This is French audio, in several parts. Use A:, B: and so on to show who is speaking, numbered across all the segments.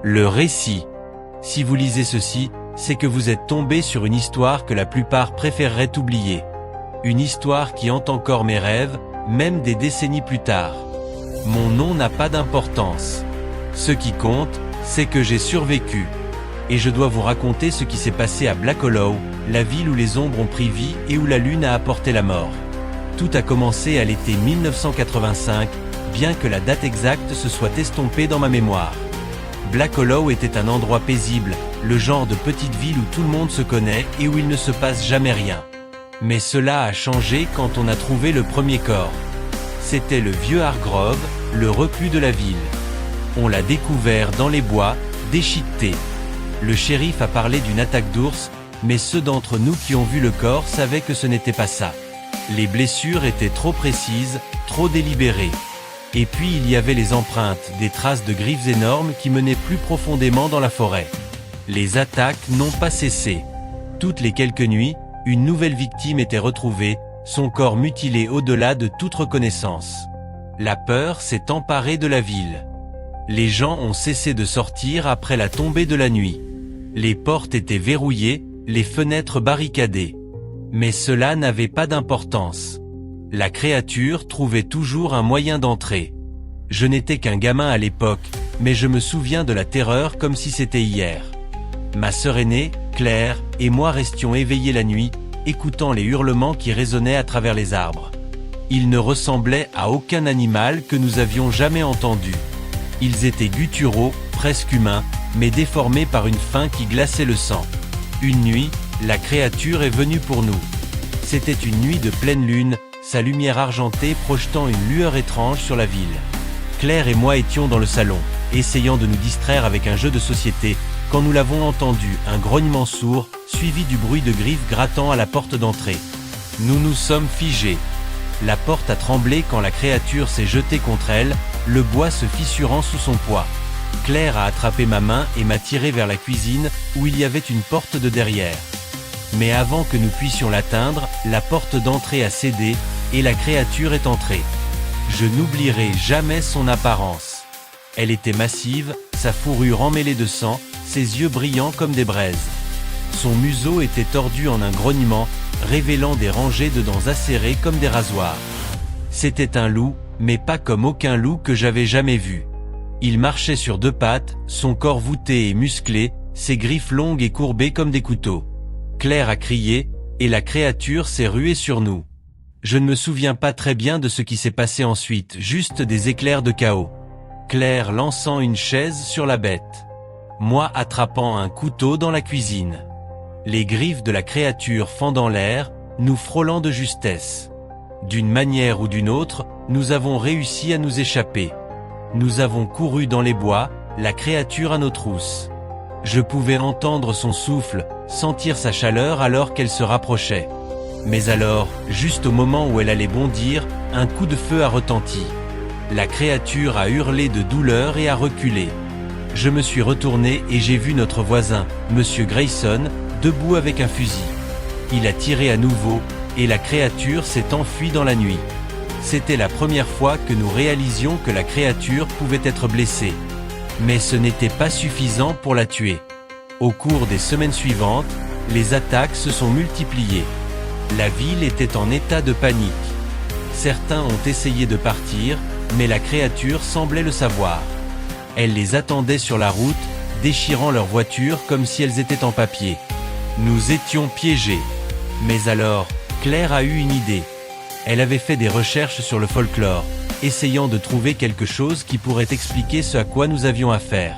A: Le récit. Si vous lisez ceci, c'est que vous êtes tombé sur une histoire que la plupart préféreraient oublier. Une histoire qui hante encore mes rêves, même des décennies plus tard. Mon nom n'a pas d'importance. Ce qui compte, c'est que j'ai survécu. Et je dois vous raconter ce qui s'est passé à Black Hollow, la ville où les ombres ont pris vie et où la lune a apporté la mort. Tout a commencé à l'été 1985, bien que la date exacte se soit estompée dans ma mémoire. Black Hollow était un endroit paisible, le genre de petite ville où tout le monde se connaît et où il ne se passe jamais rien. Mais cela a changé quand on a trouvé le premier corps. C'était le vieux Hargrove, le reclus de la ville. On l'a découvert dans les bois, déchiqueté. Le shérif a parlé d'une attaque d'ours, mais ceux d'entre nous qui ont vu le corps savaient que ce n'était pas ça. Les blessures étaient trop précises, trop délibérées. Et puis il y avait les empreintes, des traces de griffes énormes qui menaient plus profondément dans la forêt. Les attaques n'ont pas cessé. Toutes les quelques nuits, une nouvelle victime était retrouvée, son corps mutilé au-delà de toute reconnaissance. La peur s'est emparée de la ville. Les gens ont cessé de sortir après la tombée de la nuit. Les portes étaient verrouillées, les fenêtres barricadées. Mais cela n'avait pas d'importance. La créature trouvait toujours un moyen d'entrer. Je n'étais qu'un gamin à l'époque, mais je me souviens de la terreur comme si c'était hier. Ma sœur aînée, Claire, et moi restions éveillés la nuit, écoutant les hurlements qui résonnaient à travers les arbres. Ils ne ressemblaient à aucun animal que nous avions jamais entendu. Ils étaient gutturaux, presque humains, mais déformés par une faim qui glaçait le sang. Une nuit, la créature est venue pour nous. C'était une nuit de pleine lune, sa lumière argentée projetant une lueur étrange sur la ville. Claire et moi étions dans le salon, essayant de nous distraire avec un jeu de société, quand nous l'avons entendu, un grognement sourd, suivi du bruit de griffes grattant à la porte d'entrée. Nous nous sommes figés. La porte a tremblé quand la créature s'est jetée contre elle, le bois se fissurant sous son poids. Claire a attrapé ma main et m'a tiré vers la cuisine, où il y avait une porte de derrière. Mais avant que nous puissions l'atteindre, la porte d'entrée a cédé, et la créature est entrée. Je n'oublierai jamais son apparence. Elle était massive, sa fourrure emmêlée de sang, ses yeux brillants comme des braises. Son museau était tordu en un grognement, révélant des rangées de dents acérées comme des rasoirs. C'était un loup, mais pas comme aucun loup que j'avais jamais vu. Il marchait sur deux pattes, son corps voûté et musclé, ses griffes longues et courbées comme des couteaux. Claire a crié, et la créature s'est ruée sur nous. Je ne me souviens pas très bien de ce qui s'est passé ensuite, juste des éclairs de chaos. Claire lançant une chaise sur la bête. Moi attrapant un couteau dans la cuisine. Les griffes de la créature fendant l'air, nous frôlant de justesse. D'une manière ou d'une autre, nous avons réussi à nous échapper. Nous avons couru dans les bois, la créature à nos trousses. Je pouvais entendre son souffle, sentir sa chaleur alors qu'elle se rapprochait. Mais alors, juste au moment où elle allait bondir, un coup de feu a retenti. La créature a hurlé de douleur et a reculé. Je me suis retourné et j'ai vu notre voisin, Monsieur Grayson, debout avec un fusil. Il a tiré à nouveau, et la créature s'est enfuie dans la nuit. C'était la première fois que nous réalisions que la créature pouvait être blessée. Mais ce n'était pas suffisant pour la tuer. Au cours des semaines suivantes, les attaques se sont multipliées. La ville était en état de panique. Certains ont essayé de partir, mais la créature semblait le savoir. Elle les attendait sur la route, déchirant leurs voitures comme si elles étaient en papier. Nous étions piégés. Mais alors, Claire a eu une idée. Elle avait fait des recherches sur le folklore, essayant de trouver quelque chose qui pourrait expliquer ce à quoi nous avions affaire.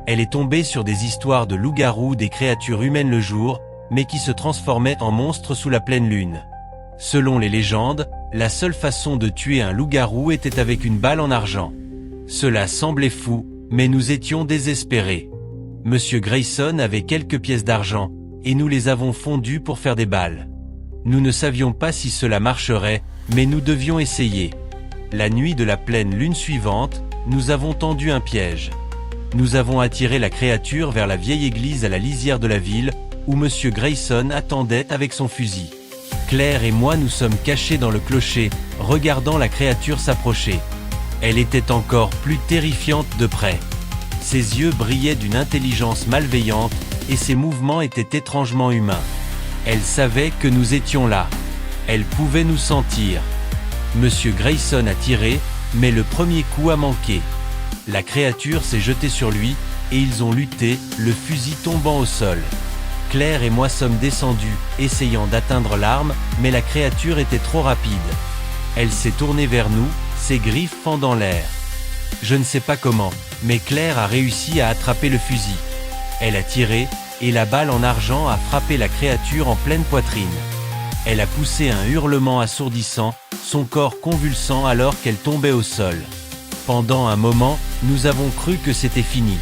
A: Elle est tombée sur des histoires de loups-garous, des créatures humaines le jour, mais qui se transformaient en monstres sous la pleine lune. Selon les légendes, la seule façon de tuer un loup-garou était avec une balle en argent. Cela semblait fou, mais nous étions désespérés. Monsieur Grayson avait quelques pièces d'argent, et nous les avons fondues pour faire des balles. Nous ne savions pas si cela marcherait, mais nous devions essayer. La nuit de la pleine lune suivante, nous avons tendu un piège. Nous avons attiré la créature vers la vieille église à la lisière de la ville, où Monsieur Grayson attendait avec son fusil. Claire et moi nous sommes cachés dans le clocher, regardant la créature s'approcher. Elle était encore plus terrifiante de près. Ses yeux brillaient d'une intelligence malveillante, et ses mouvements étaient étrangement humains. Elle savait que nous étions là. Elle pouvait nous sentir. Monsieur Grayson a tiré, mais le premier coup a manqué. La créature s'est jetée sur lui, et ils ont lutté, le fusil tombant au sol. Claire et moi sommes descendus, essayant d'atteindre l'arme, mais la créature était trop rapide. Elle s'est tournée vers nous, ses griffes fendant l'air. Je ne sais pas comment, mais Claire a réussi à attraper le fusil. Elle a tiré, et la balle en argent a frappé la créature en pleine poitrine. Elle a poussé un hurlement assourdissant, son corps convulsant alors qu'elle tombait au sol. Pendant un moment, nous avons cru que c'était fini.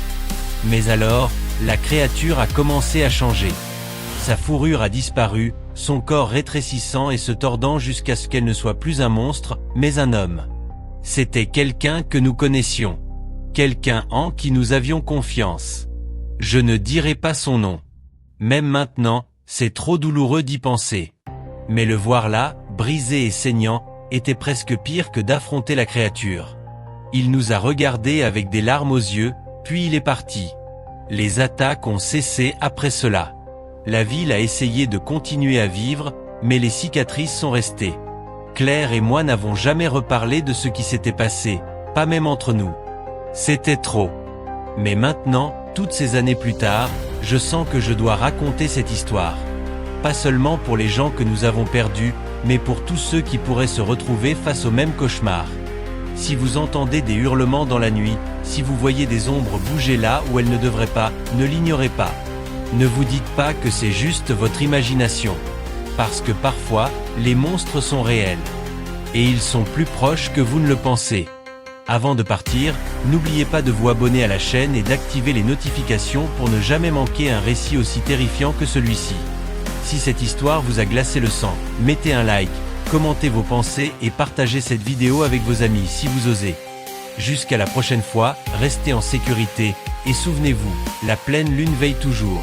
A: Mais alors, la créature a commencé à changer. Sa fourrure a disparu, son corps rétrécissant et se tordant jusqu'à ce qu'elle ne soit plus un monstre, mais un homme. C'était quelqu'un que nous connaissions. Quelqu'un en qui nous avions confiance. Je ne dirai pas son nom. Même maintenant, c'est trop douloureux d'y penser. Mais le voir là, brisé et saignant, était presque pire que d'affronter la créature. Il nous a regardés avec des larmes aux yeux, puis il est parti. Les attaques ont cessé après cela. La ville a essayé de continuer à vivre, mais les cicatrices sont restées. Claire et moi n'avons jamais reparlé de ce qui s'était passé, pas même entre nous. C'était trop. Mais maintenant, toutes ces années plus tard, je sens que je dois raconter cette histoire. Pas seulement pour les gens que nous avons perdus, mais pour tous ceux qui pourraient se retrouver face au même cauchemar. Si vous entendez des hurlements dans la nuit, si vous voyez des ombres bouger là où elles ne devraient pas, ne l'ignorez pas. Ne vous dites pas que c'est juste votre imagination. Parce que parfois, les monstres sont réels. Et ils sont plus proches que vous ne le pensez. Avant de partir, n'oubliez pas de vous abonner à la chaîne et d'activer les notifications pour ne jamais manquer un récit aussi terrifiant que celui-ci. Si cette histoire vous a glacé le sang, mettez un like, commentez vos pensées et partagez cette vidéo avec vos amis si vous osez. Jusqu'à la prochaine fois, restez en sécurité, et souvenez-vous, la pleine lune veille toujours.